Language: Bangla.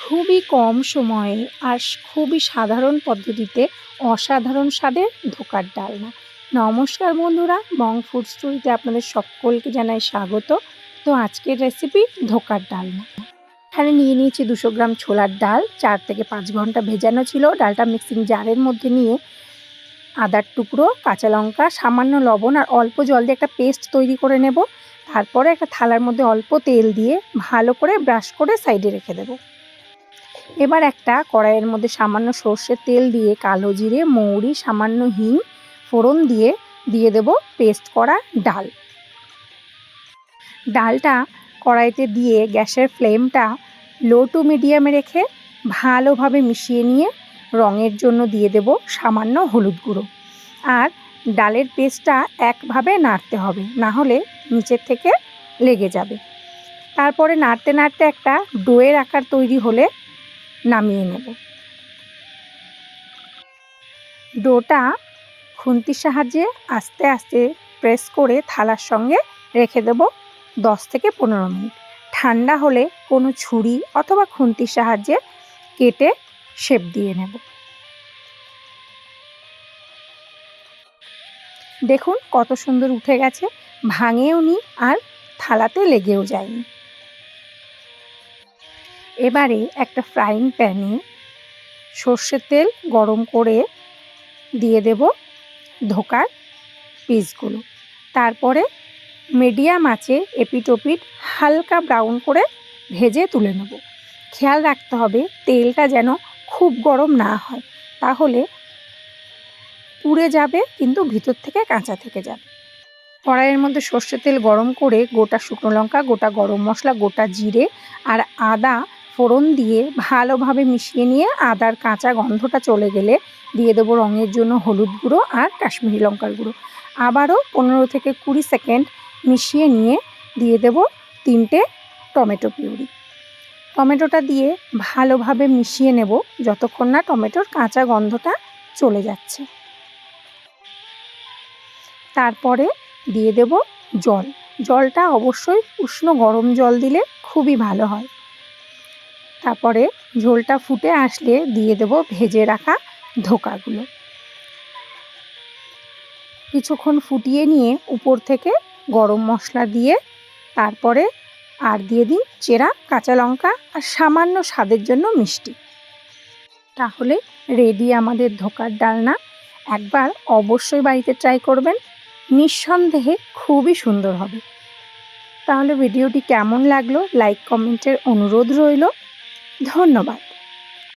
খুবই কম সময়ে আর খুবই সাধারণ পদ্ধতিতে অসাধারণ স্বাদের ধোকার ডালনা। নমস্কার বন্ধুরা, বং ফুড স্টোরিতে আপনাদের সকলকে জানাই স্বাগত। তো আজকের রেসিপি ধোকার ডালনা। এখানে নিয়ে নিয়েছি 200 গ্রাম ছোলার ডাল, 4 থেকে 5 ঘন্টা ভেজানো ছিল। ডালটা মিক্সিং জারের মধ্যে নিয়ে আদার টুকরো, কাঁচা লঙ্কা, সামান্য লবণ আর অল্প জল দিয়ে একটা পেস্ট তৈরি করে নেব। তারপরে একটা থালার মধ্যে অল্প তেল দিয়ে ভালো করে ব্রাশ করে সাইডে রেখে দেব। এবার একটা কড়াইয়ের মধ্যে সামান্য সর্ষের তেল দিয়ে কালো জিরে, মৌরি, সামান্য হিং ফোড়ন দিয়ে দেব পেস্ট করা ডাল। ডালটা কড়াইতে দিয়ে গ্যাসের ফ্লেমটা লো টু মিডিয়ামে রেখে ভালোভাবে মিশিয়ে নিয়ে রঙের জন্য দিয়ে দেব সামান্য হলুদ গুঁড়ো। আর ডালের পেস্টটা একভাবে নাড়তে হবে, না হলে নিচের থেকে লেগে যাবে। তারপরে নাড়তে নাড়তে একটা ডোয়ের আকার তৈরি হলে নামিয়ে নেব। ডোটা খুন্তির সাহায্যে আস্তে আস্তে প্রেস করে থালার সঙ্গে রেখে দেব 10 থেকে 15 মিনিট। ঠান্ডা হলে কোনো ছুরি অথবা খুন্তির সাহায্যে কেটে শেপ দিয়ে নেব। দেখুন কত সুন্দর উঠে গেছে, ভাঙেও নি আর থালাতে লেগেও যায়নি। এবারে একটা ফ্রাইং প্যানে সর্ষের তেল গরম করে দিয়ে দেব ধোকার পিসগুলো। তারপরে মিডিয়াম আঁচে এপিট ওপিট হালকা ব্রাউন করে ভেজে তুলে নেব। খেয়াল রাখতে হবে তেলটা যেন খুব গরম না হয়, তাহলে পুড়ে যাবে কিন্তু ভিতর থেকে কাঁচা থেকে যাবে। কড়াইয়ের মধ্যে সর্ষের তেল গরম করে গোটা শুকনো লঙ্কা, গোটা গরম মশলা, গোটা জিরে আর আদা ফোড়ন দিয়ে ভালোভাবে মিশিয়ে নিয়ে আদার কাঁচা গন্ধটা চলে গেলে দিয়ে দেবো রঙের জন্য হলুদ গুঁড়ো আর কাশ্মীরি লঙ্কার গুঁড়ো। আবারও 15 থেকে 20 সেকেন্ড মিশিয়ে নিয়ে দিয়ে দেব 3টে টমেটো পিউরি। টমেটোটা দিয়ে ভালোভাবে মিশিয়ে নেব যতক্ষণ না টমেটোর কাঁচা গন্ধটা চলে যাচ্ছে। তারপরে দিয়ে দেব জল। জলটা অবশ্যই উষ্ণ গরম জল দিলে খুবই ভালো হয়। তারপরে ঝোলটা ফুটে আসলে দিয়ে দেব ভেজে রাখা ধোকাগুলো। কিছুক্ষণ ফুটিয়ে নিয়ে উপর থেকে গরম মশলা দিয়ে তারপরে আর দিয়ে দিন চেরা কাঁচা লঙ্কা আর সামান্য স্বাদের জন্য মিষ্টি। তাহলে রেডি আমাদের ধোকার ডালনা। একবার অবশ্যই বাড়িতে ট্রাই করবেন, নিঃসন্দেহে খুবই সুন্দর হবে। তাহলে ভিডিওটি কেমন লাগলো লাইক কমেন্টের অনুরোধ রইল। ধন্যবাদ।